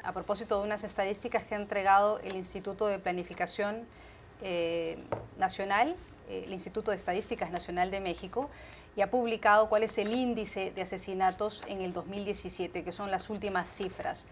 A propósito de unas estadísticas que ha entregado el Instituto de Planificación Nacional, el Instituto de Estadísticas Nacional de México, y ha publicado cuál es el índice de asesinatos en el 2017, que son las últimas cifras.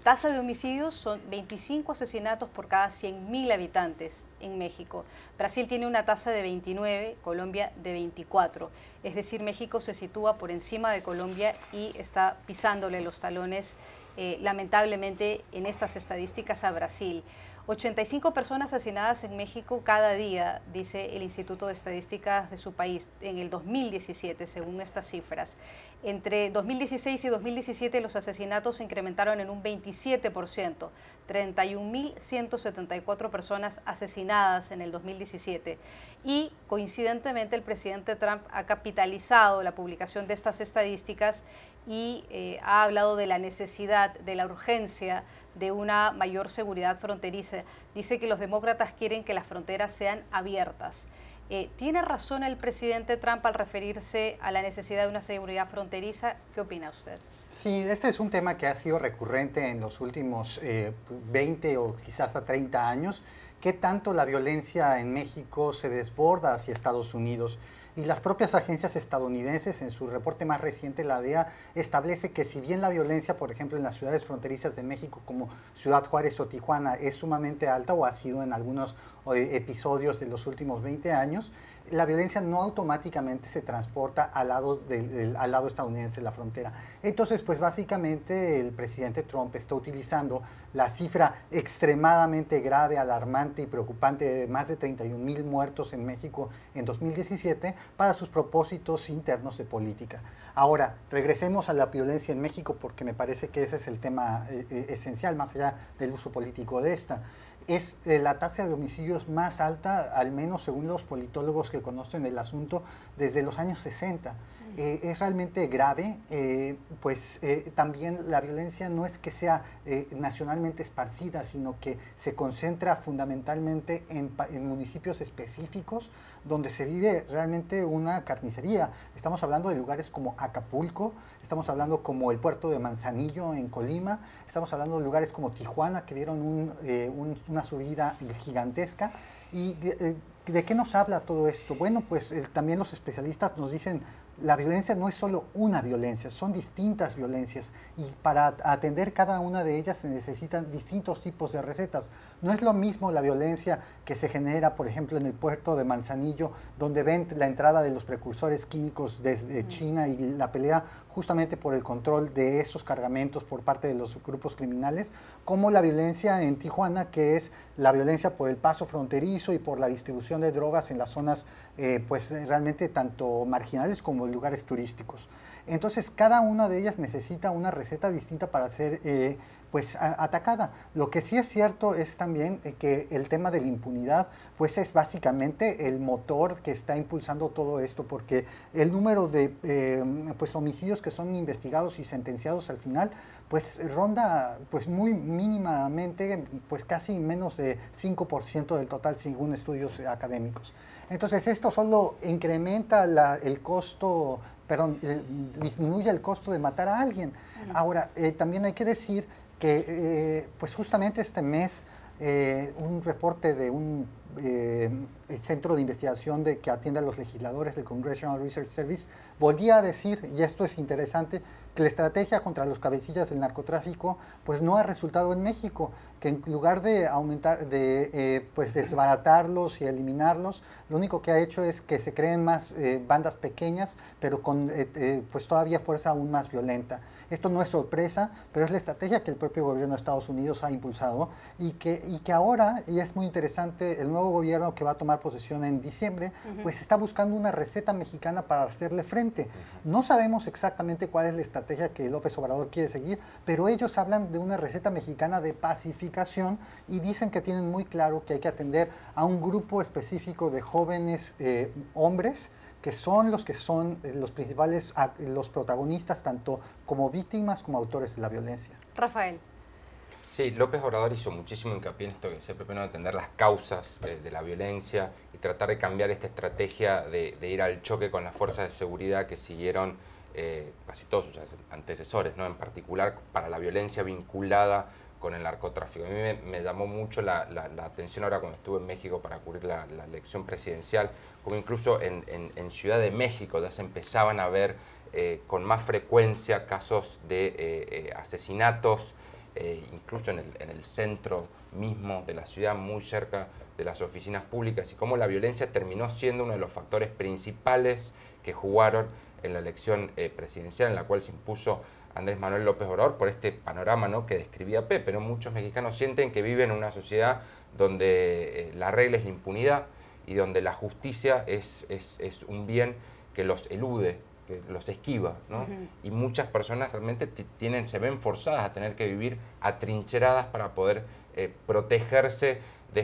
Tasa de homicidios son 25 asesinatos por cada 100.000 habitantes en México. Brasil tiene una tasa de 29, Colombia de 24. Es decir, México se sitúa por encima de Colombia y está pisándole los talones, lamentablemente, en estas estadísticas a Brasil. 85 personas asesinadas en México cada día, dice el Instituto de Estadísticas de su país, en el 2017, según estas cifras. Entre 2016 y 2017 los asesinatos se incrementaron en un 27%, 31.174 personas asesinadas en el 2017. Y coincidentemente el presidente Trump ha capitalizado la publicación de estas estadísticas y ha hablado de la necesidad, de la urgencia de una mayor seguridad fronteriza. Dice que los demócratas quieren que las fronteras sean abiertas. ¿Tiene razón el presidente Trump al referirse a la necesidad de una seguridad fronteriza? ¿Qué opina usted? Sí, este es un tema que ha sido recurrente en los últimos 20 o quizás hasta 30 años. ¿Qué tanto la violencia en México se desborda hacia Estados Unidos? Y las propias agencias estadounidenses, en su reporte más reciente, la DEA, establece que si bien la violencia, por ejemplo, en las ciudades fronterizas de México, como Ciudad Juárez o Tijuana, es sumamente alta o ha sido en algunos episodios de los últimos 20 años, la violencia no automáticamente se transporta al lado estadounidense de la frontera. Entonces, pues básicamente el presidente Trump está utilizando la cifra extremadamente grave, alarmante y preocupante de más de 31,000 muertos en México en 2017 para sus propósitos internos de política. Ahora, regresemos a la violencia en México porque me parece que ese es el tema esencial, más allá del uso político de esta. Es la tasa de homicidios más alta, al menos según los politólogos que conocen el asunto, desde los años 60. Es realmente grave, también la violencia no es que sea nacionalmente esparcida, sino que se concentra fundamentalmente en municipios específicos donde se vive realmente una carnicería. Estamos hablando de lugares como Acapulco, estamos hablando como el puerto de Manzanillo en Colima, estamos hablando de lugares como Tijuana que dieron una subida gigantesca. ¿Y de qué nos habla todo esto? Bueno, pues también los especialistas nos dicen la violencia no es solo una violencia, son distintas violencias y para atender cada una de ellas se necesitan distintos tipos de recetas. No es lo mismo la violencia que se genera, por ejemplo, en el puerto de Manzanillo, donde ven la entrada de los precursores químicos desde China y la pelea justamente por el control de esos cargamentos por parte de los grupos criminales, como la violencia en Tijuana, que es la violencia por el paso fronterizo y por la distribución de drogas en las zonas realmente tanto marginales como lugares turísticos. Entonces, cada una de ellas necesita una receta distinta para ser atacada. Lo que sí es cierto es también que el tema de la impunidad pues es básicamente el motor que está impulsando todo esto, porque el número de homicidios que son investigados y sentenciados al final pues ronda pues muy mínimamente, pues casi menos de 5% del total según estudios académicos. Entonces esto solo incrementa el costo, disminuye el costo de matar a alguien. Ahora, también hay que decir que pues justamente este mes un reporte de un centro de investigación que atiende a los legisladores del Congressional Research Service volvía a decir, y esto es interesante, que la estrategia contra los cabecillas del narcotráfico pues no ha resultado en México, que en lugar de aumentar, desbaratarlos y eliminarlos, lo único que ha hecho es que se creen más bandas pequeñas, pero con todavía fuerza aún más violenta. Esto no es sorpresa, pero es la estrategia que el propio gobierno de Estados Unidos ha impulsado y que ahora, y es muy interesante, el nuevo gobierno que va a tomar posesión en diciembre, pues está buscando una receta mexicana para hacerle frente. No sabemos exactamente cuál es la estrategia que López Obrador quiere seguir, pero ellos hablan de una receta mexicana de pacificación y dicen que tienen muy claro que hay que atender a un grupo específico de jóvenes hombres que son los principales, los protagonistas, tanto como víctimas como autores de la violencia. Rafael. Sí, López Obrador hizo muchísimo hincapié en esto que siempre primero entender las causas de la violencia y tratar de cambiar esta estrategia de ir al choque con las fuerzas de seguridad que siguieron casi todos sus antecesores, ¿no? En particular para la violencia vinculada con el narcotráfico. A mí me llamó mucho la atención ahora cuando estuve en México para cubrir la elección presidencial, como incluso en Ciudad de México ya se empezaban a ver con más frecuencia casos de asesinatos, incluso en el centro mismo de la ciudad, muy cerca de las oficinas públicas, y cómo la violencia terminó siendo uno de los factores principales que jugaron en la elección presidencial, en la cual se impuso Andrés Manuel López Obrador, por este panorama, ¿no?, que describía Pepe, ¿no? Muchos mexicanos sienten que viven en una sociedad donde la regla es la impunidad y donde la justicia es un bien que los elude, que los esquiva, ¿no? Y muchas personas realmente se ven forzadas a tener que vivir atrincheradas para poder protegerse de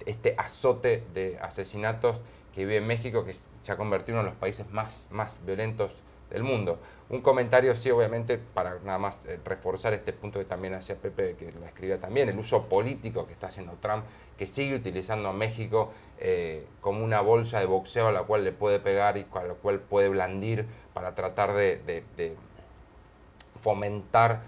este azote de asesinatos que vive en México, que se ha convertido en uno de los países más violentos del mundo. Un comentario, sí, obviamente, para nada más reforzar este punto que también hacía Pepe, que lo escribía también, el uso político que está haciendo Trump, que sigue utilizando a México como una bolsa de boxeo a la cual le puede pegar y a la cual puede blandir para tratar de fomentar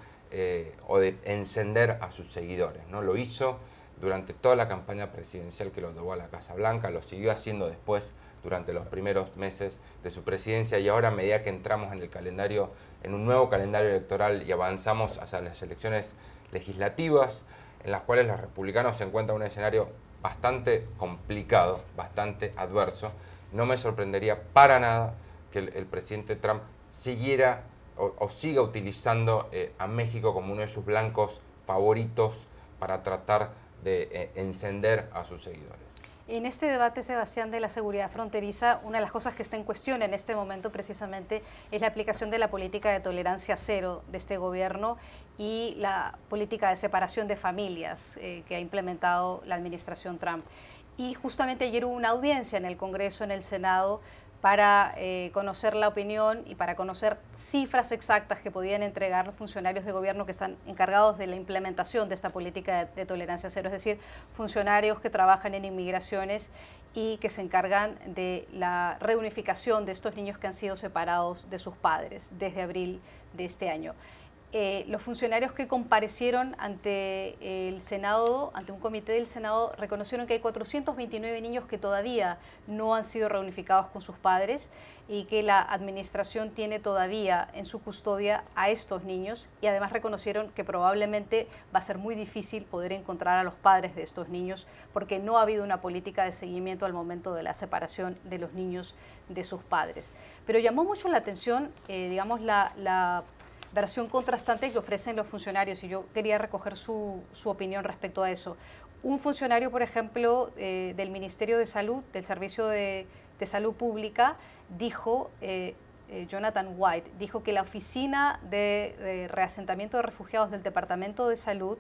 o de encender a sus seguidores, ¿no? Lo hizo durante toda la campaña presidencial que lo llevó a la Casa Blanca, lo siguió haciendo después durante los primeros meses de su presidencia, y ahora a medida que entramos en un nuevo calendario electoral y avanzamos hacia las elecciones legislativas, en las cuales los republicanos se encuentran en un escenario bastante complicado, bastante adverso, no me sorprendería para nada que el presidente Trump siguiera o siga utilizando a México como uno de sus blancos favoritos para tratar de encender a sus seguidores. En este debate, Sebastián, de la seguridad fronteriza, una de las cosas que está en cuestión en este momento precisamente es la aplicación de la política de tolerancia cero de este gobierno y la política de separación de familias que ha implementado la administración Trump. Y justamente ayer hubo una audiencia en el Congreso, en el Senado, para conocer la opinión y para conocer cifras exactas que podían entregar los funcionarios de gobierno que están encargados de la implementación de esta política de tolerancia cero, es decir, funcionarios que trabajan en inmigraciones y que se encargan de la reunificación de estos niños que han sido separados de sus padres desde abril de este año. Los funcionarios que comparecieron ante el Senado, ante un comité del Senado, reconocieron que hay 429 niños que todavía no han sido reunificados con sus padres y que la administración tiene todavía en su custodia a estos niños, y además reconocieron que probablemente va a ser muy difícil poder encontrar a los padres de estos niños porque no ha habido una política de seguimiento al momento de la separación de los niños de sus padres. Pero llamó mucho la atención, digamos, la versión contrastante que ofrecen los funcionarios, y yo quería recoger su opinión respecto a eso. Un funcionario, por ejemplo, del Ministerio de Salud, del Servicio de Salud Pública, dijo, Jonathan White, dijo que la Oficina de Reasentamiento de Refugiados del Departamento de Salud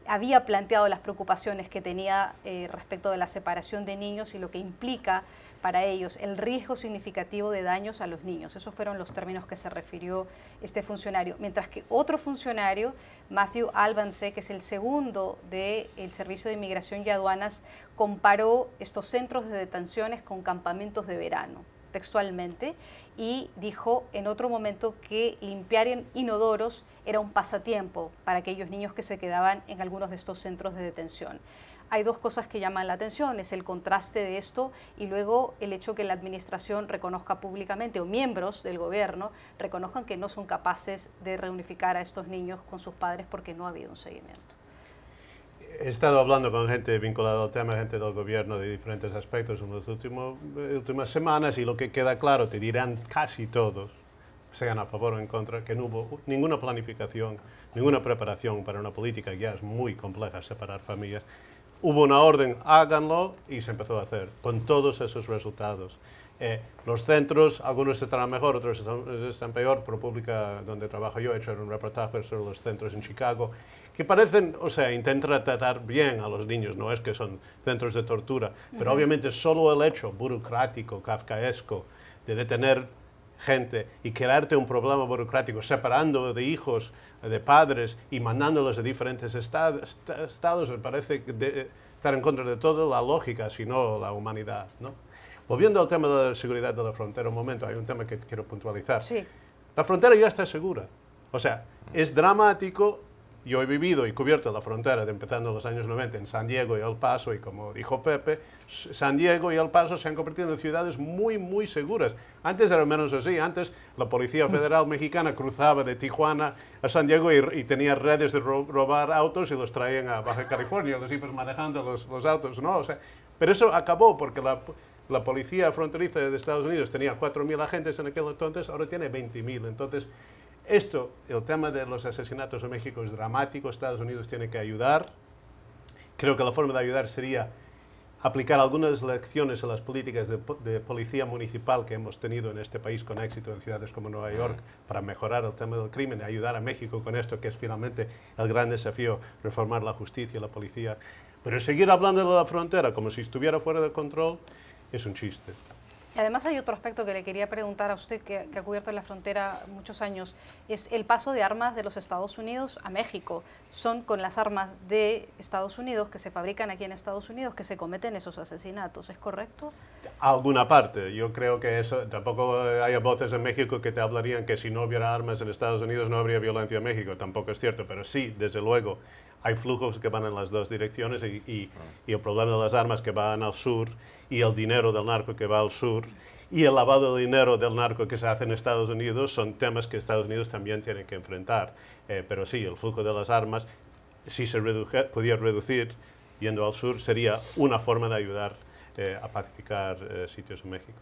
había planteado las preocupaciones que tenía respecto de la separación de niños y lo que implica para ellos el riesgo significativo de daños a los niños. Esos fueron los términos que se refirió este funcionario. Mientras que otro funcionario, Matthew Albance, que es el segundo del Servicio de Inmigración y Aduanas, comparó estos centros de detenciones con campamentos de verano, textualmente, y dijo en otro momento que limpiar inodoros era un pasatiempo para aquellos niños que se quedaban en algunos de estos centros de detención. Hay dos cosas que llaman la atención, es el contraste de esto y luego el hecho que la administración reconozca públicamente, o miembros del gobierno reconozcan que no son capaces de reunificar a estos niños con sus padres porque no ha habido un seguimiento. He estado hablando con gente vinculada al tema, gente del gobierno de diferentes aspectos en las últimas semanas, y lo que queda claro, te dirán casi todos, sean a favor o en contra, que no hubo ninguna planificación, ninguna preparación para una política que ya es muy compleja, separar familias. Hubo una orden, háganlo, y se empezó a hacer, con todos esos resultados. Los centros, algunos estarán mejor, otros están peor. ProPublica, donde trabajo yo, he hecho un reportaje sobre los centros en Chicago, que parecen, o sea, intentan tratar bien a los niños, no es que son centros de tortura, pero obviamente solo el hecho burocrático, kafkaesco, de detener gente y crearte un problema burocrático, separando de hijos, de padres y mandándolos a diferentes estados, me parece estar en contra de toda la lógica, sino la humanidad, ¿no? Volviendo al tema de la seguridad de la frontera, un momento, hay un tema que quiero puntualizar. Sí. La frontera ya está segura. O sea, es dramático. Yo he vivido y cubierto la frontera empezando en los años 90 en San Diego y El Paso, y como dijo Pepe, San Diego y El Paso se han convertido en ciudades muy, muy seguras. Antes era menos así. Antes la Policía Federal Mexicana cruzaba de Tijuana a San Diego y tenía redes de robar autos y los traían a Baja California, los ibas manejando los autos, ¿no? O sea, pero eso acabó porque la policía fronteriza de Estados Unidos tenía 4.000 agentes en aquel entonces, ahora tiene 20.000. Entonces, el tema de los asesinatos en México es dramático. Estados Unidos tiene que ayudar. Creo que la forma de ayudar sería aplicar algunas lecciones a las políticas de policía municipal que hemos tenido en este país con éxito en ciudades como Nueva York para mejorar el tema del crimen y ayudar a México con esto, que es finalmente el gran desafío, reformar la justicia y la policía. Pero seguir hablando de la frontera como si estuviera fuera de control es un chiste. Y además hay otro aspecto que le quería preguntar a usted, que ha cubierto la frontera muchos años, es el paso de armas de los Estados Unidos a México. Son con las armas de Estados Unidos, que se fabrican aquí en Estados Unidos, que se cometen esos asesinatos, ¿es correcto? Alguna parte. Yo creo que eso, tampoco hay voces en México que te hablarían que si no hubiera armas en Estados Unidos no habría violencia en México. Tampoco es cierto, pero sí, desde luego, hay flujos que van en las dos direcciones y el problema de las armas que van al sur y el dinero del narco que va al sur y el lavado de dinero del narco que se hace en Estados Unidos son temas que Estados Unidos también tiene que enfrentar. Pero sí, el flujo de las armas, si se pudiera reducir yendo al sur, sería una forma de ayudar a pacificar sitios en México.